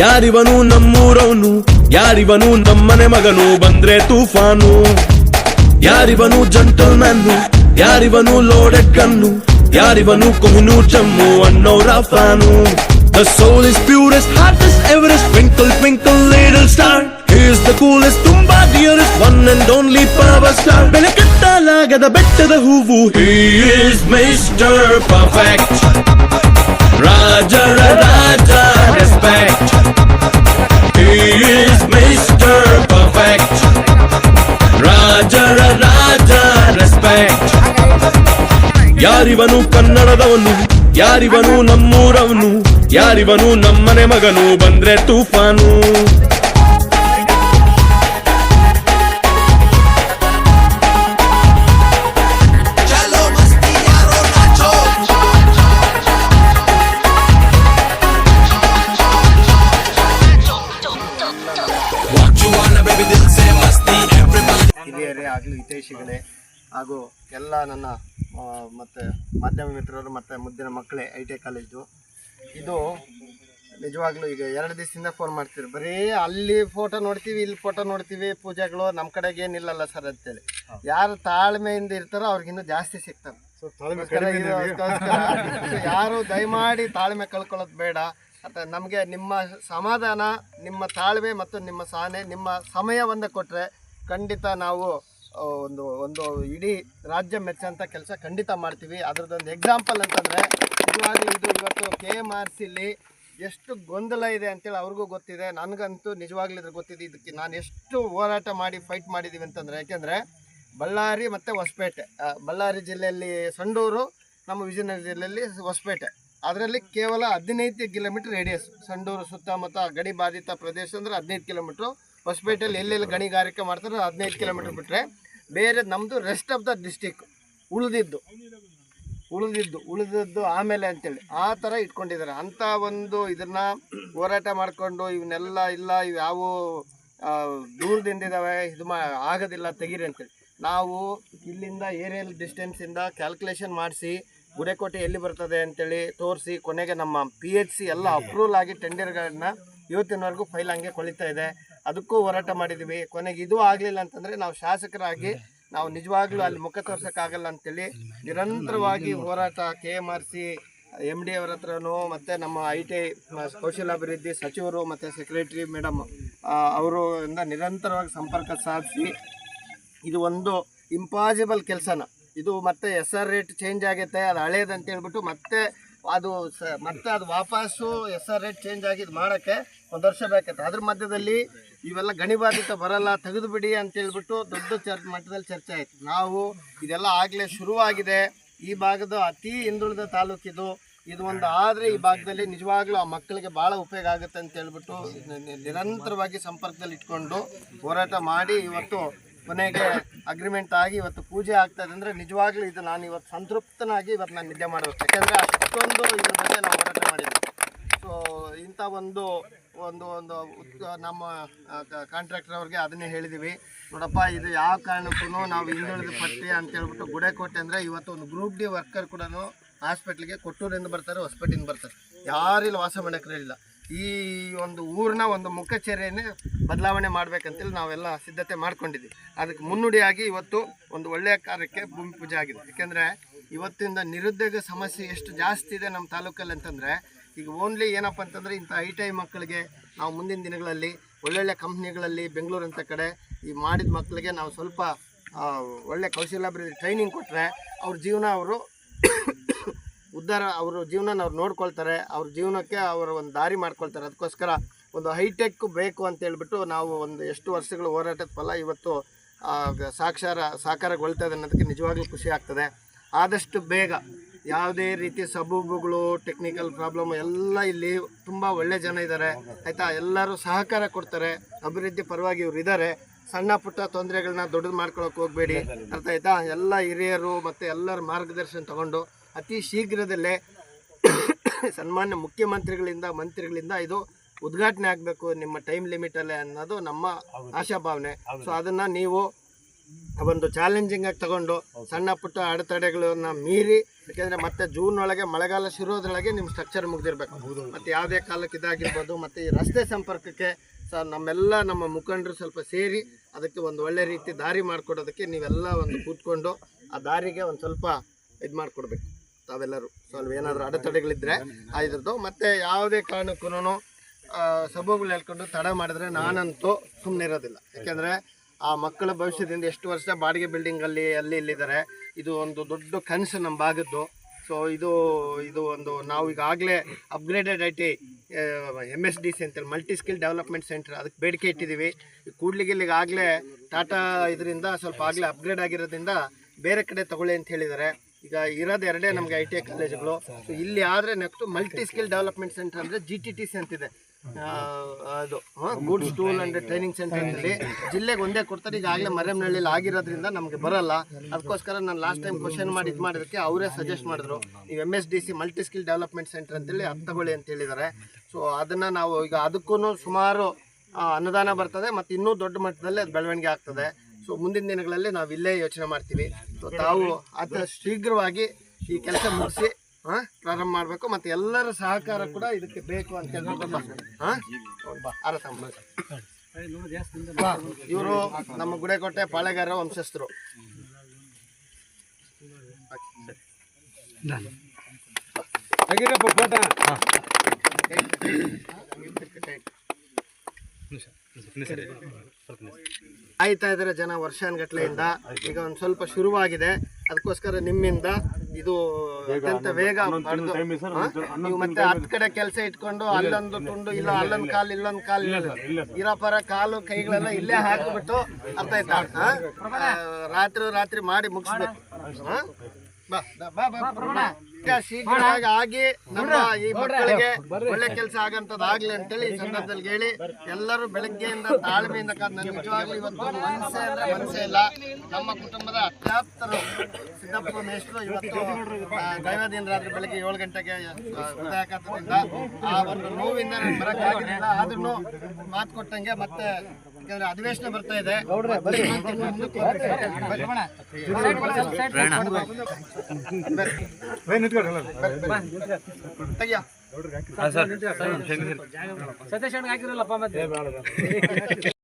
ಯಾರಿವನು ನಮ್ಮೂರವನು, ಯಾರಿವನು ನಮ್ಮನೆ ಮಗನು, ಬಂದ್ರೆ ತೂಫಾನು. ಯಾರಿವನು ಜಂಟಲ್ ಮ್ಯಾನು, ಯಾರಿವನು ಲೋಡೆಡ್ ಗನ್ನು, ಯಾರಿವನು ಕೊಹಿನೂರ್ ಜಮ್ಮು ಅನ್ನೋರ fan. The soul is purest, heart is Everest, twinkle twinkle little star. He is the coolest, ತುಂಬಾ dearest, one and only power star. ಬೆಳಕಟ್ಟಲಾಗದ ಬೆಟ್ಟದ ಹೂವು, he is Mr. Perfect. ರಾಜರ ರಾಜ respect. He is Mr. Perfect. ರಾಜರ ರಾಜ respect. ಯಾರಿವನು ಕನ್ನಡದವನು, ಯಾರಿವನು ನಮ್ಮೂರವನು, ಯಾರಿವನು ನಮ್ಮನೆ ಮಗನು, ಬಂದ್ರೆ ತೂಫಾನು. ಹಿರಿಯರೇ ಆಗಲಿ ಹಿತೈಷಿಗಳೇ ಹಾಗೂ ಎಲ್ಲ ನನ್ನ ಮತ್ತು ಮಾಧ್ಯಮ ಮಿತ್ರರು ಮತ್ತು ಮುದ್ದಿನ ಮಕ್ಕಳೇ, ITI ಕಾಲೇಜು ಇದು ನಿಜವಾಗ್ಲೂ ಈಗ 2 ದಿವಸದಿಂದ ಫೋನ್ ಮಾಡ್ತೀವಿ, ಬರೀ ಅಲ್ಲಿ ಫೋಟೋ ನೋಡ್ತೀವಿ, ಇಲ್ಲಿ ಫೋಟೋ ನೋಡ್ತೀವಿ, ಪೂಜೆಗಳು ನಮ್ಮ ಕಡೆಗೆ ಏನಿಲ್ಲಲ್ಲ ಸರ್ ಅಂತೇಳಿ. ಯಾರು ತಾಳ್ಮೆಯಿಂದ ಇರ್ತಾರೋ ಅವ್ರಿಗಿನ್ನೂ ಜಾಸ್ತಿ ಸಿಗ್ತಾರೆ. ಯಾರು ದಯಮಾಡಿ ತಾಳ್ಮೆ ಕಳ್ಕೊಳ್ಳೋದು ಬೇಡ. ಅಥವಾ ನಮಗೆ ನಿಮ್ಮ ಸಮಾಧಾನ, ನಿಮ್ಮ ತಾಳ್ಮೆ ಮತ್ತು ನಿಮ್ಮ ಸಹನೆ, ನಿಮ್ಮ ಸಮಯವನ್ನು ಕೊಟ್ಟರೆ ಖಂಡಿತ ನಾವು ಒಂದು ಇಡೀ ರಾಜ್ಯ ಮೆಚ್ಚಂಥ ಕೆಲಸ ಖಂಡಿತ ಮಾಡ್ತೀವಿ. ಅದರದ್ದೊಂದು ಎಕ್ಸಾಂಪಲ್ ಅಂತಂದರೆ ನಿಜವಾಗ್ಲೂ ಇದು ಇವತ್ತು KMRCಲಿ ಎಷ್ಟು ಗೊಂದಲ ಇದೆ ಅಂತೇಳಿ ಅವ್ರಿಗೂ ಗೊತ್ತಿದೆ, ನನಗಂತೂ ನಿಜವಾಗ್ಲೂ ಇದ್ರ ಗೊತ್ತಿದೆ. ಇದಕ್ಕೆ ನಾನು ಎಷ್ಟು ಹೋರಾಟ ಮಾಡಿ ಫೈಟ್ ಮಾಡಿದ್ದೀವಿ ಅಂತಂದರೆ, ಯಾಕೆಂದರೆ ಬಳ್ಳಾರಿ ಮತ್ತು ಹೊಸಪೇಟೆ, ಬಳ್ಳಾರಿ ಜಿಲ್ಲೆಯಲ್ಲಿ ಸಂಡೂರು, ನಮ್ಮ ವಿಜಯನಗರ ಜಿಲ್ಲೆಯಲ್ಲಿ ಹೊಸಪೇಟೆ, ಅದರಲ್ಲಿ ಕೇವಲ 15 ಕಿಲೋಮೀಟ್ರ್ ರೇಡಿಯಸ್. ಸಂಡೂರು ಸುತ್ತಮುತ್ತ ಗಡಿ ಬಾಧಿತ ಪ್ರದೇಶ ಅಂದರೆ 15 ಕಿಲೋಮೀಟ್ರು, ಹೊಸಪೇಟೆಯಲ್ಲಿ ಎಲ್ಲೆಲ್ಲಿ ಗಣಿಗಾರಿಕೆ ಮಾಡ್ತಾರೆ 15 ಕಿಲೋಮೀಟ್ರ್ ಬಿಟ್ಟರೆ ಬೇರೆ ನಮ್ಮದು ರೆಸ್ಟ್ ಆಫ್ ದ ಡಿಸ್ಟಿಕ್ ಉಳಿದಿದ್ದು ಆಮೇಲೆ ಅಂತೇಳಿ ಆ ಥರ ಇಟ್ಕೊಂಡಿದ್ದಾರೆ. ಅಂಥ ಒಂದು ಇದನ್ನು ಹೋರಾಟ ಮಾಡಿಕೊಂಡು ಇವನ್ನೆಲ್ಲ ಇಲ್ಲ, ಇವು ಯಾವ ದೂರದಿಂದಿದ್ದಾವೆ, ಇದು ಆಗೋದಿಲ್ಲ ತೆಗೀರಿ ಅಂತೇಳಿ ನಾವು ಇಲ್ಲಿಂದ ಏರಿಯಲ್ ಡಿಸ್ಟೆನ್ಸಿಂದ ಕ್ಯಾಲ್ಕುಲೇಷನ್ ಮಾಡಿಸಿ ಗುಡೇಕೋಟೆ ಎಲ್ಲಿ ಬರ್ತದೆ ಅಂತೇಳಿ ತೋರಿಸಿ ಕೊನೆಗೆ ನಮ್ಮ PHC ಎಲ್ಲ ಅಪ್ರೂವಲ್ ಆಗಿ ಟೆಂಡರ್ಗಳನ್ನ ಇವತ್ತಿನವರೆಗೂ ಫೈಲ್ ಹಂಗೆ ಕೊಳಿತಾ ಇದೆ. ಅದಕ್ಕೂ ಹೋರಾಟ ಮಾಡಿದ್ದೀವಿ. ಕೊನೆಗೆ ಇದು ಆಗಲಿಲ್ಲ ಅಂತಂದರೆ ನಾವು ಶಾಸಕರಾಗಿ ನಾವು ನಿಜವಾಗ್ಲೂ ಅಲ್ಲಿ ಮುಖ ತೋರ್ಸೋಕ್ಕಾಗಲ್ಲ ಅಂತೇಳಿ ನಿರಂತರವಾಗಿ ಹೋರಾಟ KMRC MD ಅವರ ಹತ್ರನೂ ಮತ್ತು ನಮ್ಮ ITI ಕೌಶಲ್ಯಾಭಿವೃದ್ಧಿ ಸಚಿವರು ಮತ್ತು ಸೆಕ್ರೆಟರಿ ಮೇಡಮ್ ಅವರು ಇಂದ ನಿರಂತರವಾಗಿ ಸಂಪರ್ಕ ಸಾಧಿಸಿ ಇದು ಒಂದು ಇಂಪಾಸಿಬಲ್ ಕೆಲಸನ, ಇದು ಮತ್ತೆ SR ರೇಟ್ ಚೇಂಜ್ ಆಗೈತೆ, ಅದು ಹಳೇದು ಅಂತ ಹೇಳ್ಬಿಟ್ಟು ಮತ್ತೆ ಅದು ವಾಪಸ್ಸು SR ರೇಟ್ ಚೇಂಜ್ ಆಗಿದ್ದು ಮಾಡೋಕ್ಕೆ 1 ವರ್ಷ ಬೇಕೈತೆ. ಅದ್ರ ಮಧ್ಯದಲ್ಲಿ ಇವೆಲ್ಲ ಗಣಿಬಾಧಿತ ಬರಲ್ಲ, ತೆಗೆದು ಬಿಡಿ ಅಂತೇಳ್ಬಿಟ್ಟು ದೊಡ್ಡ ಮಟ್ಟದಲ್ಲಿ ಚರ್ಚೆ ಆಯಿತು. ನಾವು ಇದೆಲ್ಲ ಆಗಲೇ ಶುರುವಾಗಿದೆ. ಈ ಭಾಗದ ಅತಿ ಹಿಂದುಳಿದ ತಾಲೂಕಿದು, ಇದು ಒಂದು ಆದರೆ ಈ ಭಾಗದಲ್ಲಿ ನಿಜವಾಗ್ಲೂ ಆ ಮಕ್ಕಳಿಗೆ ಭಾಳ ಉಪಯೋಗ ಆಗುತ್ತೆ ಅಂತ ಹೇಳ್ಬಿಟ್ಟು ನಿರಂತರವಾಗಿ ಸಂಪರ್ಕದಲ್ಲಿ ಇಟ್ಕೊಂಡು ಹೋರಾಟ ಮಾಡಿ ಇವತ್ತು ಕೊನೆಗೆ ಅಗ್ರಿಮೆಂಟ್ ಆಗಿ ಇವತ್ತು ಪೂಜೆ ಆಗ್ತಾಯಿದೆ. ಅಂದರೆ ನಿಜವಾಗ್ಲೂ ಇದು ನಾನು ಇವತ್ತು ಸಂತೃಪ್ತನಾಗಿ ಇವತ್ತು ನಾನು ನಿದ್ದೆ ಮಾಡಬೇಕು, ಯಾಕೆಂದರೆ ಅಷ್ಟೊಂದು ಇದ್ರ ಬಗ್ಗೆ ನಾವು ಹೋರಾಟ ಮಾಡಿದ್ವಿ. ಸೊ ಇಂಥ ಒಂದು ನಮ್ಮ ಕಾಂಟ್ರಾಕ್ಟರ್ ಅವ್ರಿಗೆ ಅದನ್ನೇ ಹೇಳಿದ್ದೀವಿ, ನೋಡಪ್ಪ ಇದು ಯಾವ ಕಾರಣಕ್ಕೂ ನಾವು ಹಿಂದುಳಿದ ಪಟ್ಟಿ ಅಂತ ಹೇಳ್ಬಿಟ್ಟು ಗುಡೇಕೋಟೆ ಅಂದರೆ ಇವತ್ತು ಒಂದು ಗ್ರೂಪ್ ಡಿ ವರ್ಕರ್ ಕೂಡ ಹಾಸ್ಪಿಟ್ಲಿಗೆ ಕೊಟ್ಟೂರಿಂದ ಬರ್ತಾರೆ, ಹೊಸಪೇಟೆಯಿಂದ ಬರ್ತಾರೆ, ಯಾರಿಲ್ಲ ವಾಸ ಮಾಡೋಕ್ಕಿರಲಿಲ್ಲ. ಈ ಒಂದು ಊರಿನ ಒಂದು ಮುಖಚರ್ಯೆಯೇ ಬದಲಾವಣೆ ಮಾಡಬೇಕಂತೇಳಿ ನಾವೆಲ್ಲ ಸಿದ್ಧತೆ ಮಾಡ್ಕೊಂಡಿದ್ವಿ. ಅದಕ್ಕೆ ಮುನ್ನುಡಿಯಾಗಿ ಇವತ್ತು ಒಂದು ಒಳ್ಳೆಯ ಕಾರ್ಯಕ್ಕೆ ಭೂಮಿ ಪೂಜೆ ಆಗಿದೆ. ಯಾಕೆಂದರೆ ಇವತ್ತಿಂದ ನಿರುದ್ಯೋಗ ಸಮಸ್ಯೆ ಎಷ್ಟು ಜಾಸ್ತಿ ಇದೆ ನಮ್ಮ ತಾಲೂಕಲ್ಲಿ ಅಂತಂದರೆ, ಈಗ ಓನ್ಲಿ ಏನಪ್ಪ ಅಂತಂದರೆ ಇಂಥ ITI ಮಕ್ಕಳಿಗೆ ನಾವು ಮುಂದಿನ ದಿನಗಳಲ್ಲಿ ಒಳ್ಳೊಳ್ಳೆ ಕಂಪ್ನಿಗಳಲ್ಲಿ ಬೆಂಗಳೂರಂಥ ಕಡೆ ಈ ಮಾಡಿದ ಮಕ್ಕಳಿಗೆ ನಾವು ಸ್ವಲ್ಪ ಒಳ್ಳೆ ಕೌಶಲ್ಯಾಭಿವೃದ್ಧಿ ಟ್ರೈನಿಂಗ್ ಕೊಟ್ಟರೆ ಅವ್ರ ಜೀವನ ಅವರು ಉದ್ಧಾರ, ಅವ್ರ ಜೀವನ ಅವ್ರು ನೋಡ್ಕೊಳ್ತಾರೆ, ಅವ್ರ ಜೀವನಕ್ಕೆ ಅವರ ಒಂದು ದಾರಿ ಮಾಡ್ಕೊಳ್ತಾರೆ. ಅದಕ್ಕೋಸ್ಕರ ಒಂದು ಹೈಟೆಕ್ ಬೇಕು ಅಂತೇಳ್ಬಿಟ್ಟು ನಾವು ಒಂದು ಎಷ್ಟು ವರ್ಷಗಳು ಹೋರಾಟದ ಫಲ ಇವತ್ತು ಸಾಕಾರಗೊಳ್ತಾ ಇದೆ ಅನ್ನೋದಕ್ಕೆ ನಿಜವಾಗ್ಲೂ ಖುಷಿ ಆಗ್ತದೆ. ಆದಷ್ಟು ಬೇಗ ಯಾವುದೇ ರೀತಿ ಸಬೂಬುಗಳು, ಟೆಕ್ನಿಕಲ್ ಪ್ರಾಬ್ಲಮ್ ಎಲ್ಲ ಇಲ್ಲಿ ತುಂಬ ಒಳ್ಳೆ ಜನ ಇದ್ದಾರೆ, ಆಯಿತಾ, ಎಲ್ಲರೂ ಸಹಕಾರ ಕೊಡ್ತಾರೆ, ಅಭಿವೃದ್ಧಿ ಪರವಾಗಿ ಇವ್ರು ಇದ್ದಾರೆ. ಸಣ್ಣ ಪುಟ್ಟ ತೊಂದರೆಗಳನ್ನ ದೊಡ್ಡದು ಮಾಡ್ಕೊಳಕ್ಕೆ ಹೋಗಬೇಡಿ, ಅರ್ಥ ಆಯ್ತಾ. ಎಲ್ಲ ಹಿರಿಯರು ಮತ್ತು ಎಲ್ಲರ ಮಾರ್ಗದರ್ಶನ ತಗೊಂಡು ಅತಿ ಶೀಘ್ರದಲ್ಲೇ ಸನ್ಮಾನ್ಯ ಮಂತ್ರಿಗಳಿಂದ ಇದು ಉದ್ಘಾಟನೆ ಆಗಬೇಕು ನಿಮ್ಮ ಟೈಮ್ ಲಿಮಿಟಲ್ಲೇ ಅನ್ನೋದು ನಮ್ಮ ಆಶಾಭಾವನೆ. ಸೊ ಅದನ್ನು ನೀವು ಒಂದು ಚಾಲೆಂಜಿಂಗ್ ಆಗಿ ತಗೊಂಡು ಸಣ್ಣ ಪುಟ್ಟ ಅಡೆತಡೆಗಳನ್ನು ಮೀರಿ ಯಾಕೆಂದರೆ ಮತ್ತೆ ಜೂನ್ ಒಳಗೆ ಮಳೆಗಾಲ ಶುರುವುದ್ರೊಳಗೆ ನಿಮ್ಮ ಸ್ಟ್ರಕ್ಚರ್ ಮುಗ್ದಿರ್ಬೇಕು. ಮತ್ತು ಯಾವುದೇ ಕಾಲಕ್ಕೆ ಇದಾಗಿರ್ಬೋದು. ಮತ್ತು ಈ ರಸ್ತೆ ಸಂಪರ್ಕಕ್ಕೆ ನಮ್ಮ ಮುಖಂಡರು ಸ್ವಲ್ಪ ಸೇರಿ ಅದಕ್ಕೆ ಒಂದು ಒಳ್ಳೆ ರೀತಿ ದಾರಿ ಮಾಡಿಕೊಡೋದಕ್ಕೆ ನೀವೆಲ್ಲ ಒಂದು ಕೂತ್ಕೊಂಡು ಆ ದಾರಿಗೆ ಒಂದು ಸ್ವಲ್ಪ ಇದು ಮಾಡಿಕೊಡ್ಬೇಕು ತಾವೆಲ್ಲರೂ. ಸ್ವಲ್ಪ ಏನಾದರೂ ಅಡೆತಡೆಗಳಿದ್ದರೆ ಇದ್ರದ್ದು ಮತ್ತು ಯಾವುದೇ ಕಾರಣಕ್ಕೂ ಸಬೂಬುಗಳು ಹೇಳ್ಕೊಂಡು ತಡ ಮಾಡಿದ್ರೆ ನಾನಂತೂ ಸುಮ್ಮನೆ ಇರೋದಿಲ್ಲ. ಯಾಕೆಂದರೆ ಆ ಮಕ್ಕಳ ಭವಿಷ್ಯದಿಂದ ಎಷ್ಟು ವರ್ಷ ಬಾಡಿಗೆ ಬಿಲ್ಡಿಂಗಲ್ಲಿ ಇಲ್ಲಿದ್ದಾರೆ. ಇದು ಒಂದು ದೊಡ್ಡ ಕನಸು ನಮ್ಮ ಭಾಗದ್ದು. ಸೊ ಇದು ಒಂದು ನಾವು ಈಗಾಗಲೇ ಅಪ್ಗ್ರೇಡೆಡ್ IT MSDC ಅಂತೇಳಿ ಮಲ್ಟಿ ಸ್ಕಿಲ್ ಡೆವಲಪ್ಮೆಂಟ್ ಸೆಂಟರ್ ಅದಕ್ಕೆ ಬೇಡಿಕೆ ಇಟ್ಟಿದ್ದೀವಿ. ಕೂಡ್ಲಿಗಿಲ್ಲಿಗಾಗಲೇ ಟಾಟಾ ಇದರಿಂದ ಸ್ವಲ್ಪ ಆಗಲೇ ಅಪ್ಗ್ರೇಡ್ ಆಗಿರೋದ್ರಿಂದ ಬೇರೆ ಕಡೆ ತಗೊಳ್ಳಿ ಅಂತ ಹೇಳಿದ್ದಾರೆ. ಈಗ ಇರೋದು ಎರಡೇ ನಮಗೆ ITI ಕಾಲೇಜುಗಳು. ಸೊ ಇಲ್ಲಿ ಆದರೆ next multi skill development centre ಅಂದರೆ GTTC ಅಂತಿದೆ. ಅದು goods tool and training centre ಅಂತೇಳಿ ಜಿಲ್ಲೆಗೆ ಒಂದೇ ಕೊಡ್ತಾರೆ. ಈಗಾಗಲೇ ಮರೆಮನಹಳ್ಳಿಲಿ ಆಗಿರೋದ್ರಿಂದ ನಮಗೆ ಬರಲ್ಲ. ಅದಕ್ಕೋಸ್ಕರ ನಾನು ಲಾಸ್ಟ್ ಟೈಮ್ ಕ್ವಶನ್ ಮಾಡಿ ಇದು ಮಾಡೋದಕ್ಕೆ ಅವರೇ ಸಜೆಸ್ಟ್ ಮಾಡಿದ್ರು, ನೀವು MSDC multi skill development centre ಅಂತೇಳಿ ಅದು ತಗೊಳ್ಳಿ ಅಂತ ಹೇಳಿದ್ದಾರೆ. ಸೊ ಅದನ್ನು ನಾವು ಈಗ ಅದಕ್ಕೂ ಸುಮಾರು ಅನುದಾನ ಬರ್ತದೆ ಮತ್ತು ಇನ್ನೂ ದೊಡ್ಡ ಮಟ್ಟದಲ್ಲಿ ಅದು ಬೆಳವಣಿಗೆ ಆಗ್ತದೆ. ಸೊ ಮುಂದಿನ ದಿನಗಳಲ್ಲಿ ನಾವು ಇಲ್ಲೇ ಯೋಚನೆ ಮಾಡ್ತೀವಿ. ಸೊ ತಾವು ಅತಿ ಶೀಘ್ರವಾಗಿ ಈ ಕೆಲಸ ಮುಗಿಸಿ ಪ್ರಾರಂಭ ಮಾಡಬೇಕು. ಮತ್ತು ಎಲ್ಲರ ಸಹಕಾರ ಕೂಡ ಇದಕ್ಕೆ ಬೇಕು ಅಂತ ಹೇಳ್ಬಿಟ್ಟು ಇವರು ನಮ್ಮ ಗುಡೇಕೋಟೆ ಪಾಳೆಗಾರ ವಂಶಸ್ಥರು. ಆಯ್ತಾ ಇದ್ದಾರೆ ಜನ ವರ್ಷಾನುಗಟ್ಲೆಯಿಂದ. ಈಗ ಒಂದು ಸ್ವಲ್ಪ ಶುರುವಾಗಿದೆ. ಅದಕ್ಕೋಸ್ಕರ ನಿಮ್ಮಿಂದ ಇದು ಅತ್ಯಂತ ವೇಗ ಪಡೆದು ನೀವು ಮತ್ತೆ 10 ಕಡೆ ಕೆಲಸ ಇಟ್ಕೊಂಡು ಅಲ್ಲೊಂದು ತುಂಡು ಇಲ್ಲ ಅಲ್ಲೊಂದು ಕಾಲು ಇಲ್ಲೊಂದು ಕಾಲು ಇರಪರ ಕಾಲು ಕೈಗಳೆಲ್ಲ ಇಲ್ಲೇ ಹಾಕಿಬಿಟ್ಟು ಅರ್ಥ ಆಯ್ತಾ ರಾತ್ರಿ ಮಾಡಿ ಮುಗಿಸ್ಬೇಕು. ಶೀಘ್ರವಾಗಿ ಆಗಿ ನಮ್ಮ ಈ ಮಕ್ಕಳಿಗೆ ಒಳ್ಳೆ ಕೆಲಸ ಆಗಂತದ್ದಾಗ್ಲಿ ಅಂತೇಳಿ ಈ ಸಂದರ್ಭದಲ್ಲಿ ಹೇಳಿ ಎಲ್ಲರೂ ಬೆಳಗ್ಗೆಯಿಂದ ತಾಳ್ಮೆಯಿಂದ ನಾನು ನಿಜವಾಗ್ಲೂ ಇವತ್ತು ಮನಸ್ಸೇ ಇಲ್ಲ. ನಮ್ಮ ಕುಟುಂಬದ ಅತ್ಯಾಪ್ತರು ಸಿದ್ದಪ್ಪ ಮೇಷ್ಟ್ರು ಇವತ್ತು ದೈವದಿಂದ ರಾತ್ರಿ ಬೆಳಗ್ಗೆ 7 ಗಂಟೆಗೆ ಹೃದಯಾಘಾತದಿಂದ ಆ ಒಂದು ನೋವಿಂದ ನಾನು ಬರೋಕ್ಕಾಗಿರಲಿಲ್ಲ. ಆದ್ರೂ ಮಾತು ಕೊಟ್ಟಂಗೆ ಮತ್ತೆ ಯಾಕಂದ್ರೆ ಅಧಿವೇಶನ ಬರ್ತಾ ಇದೆ. ಸತೀಶ್ ಹಾಕಿರಲ್ಲಪ್ಪ ಮತ್ತೆ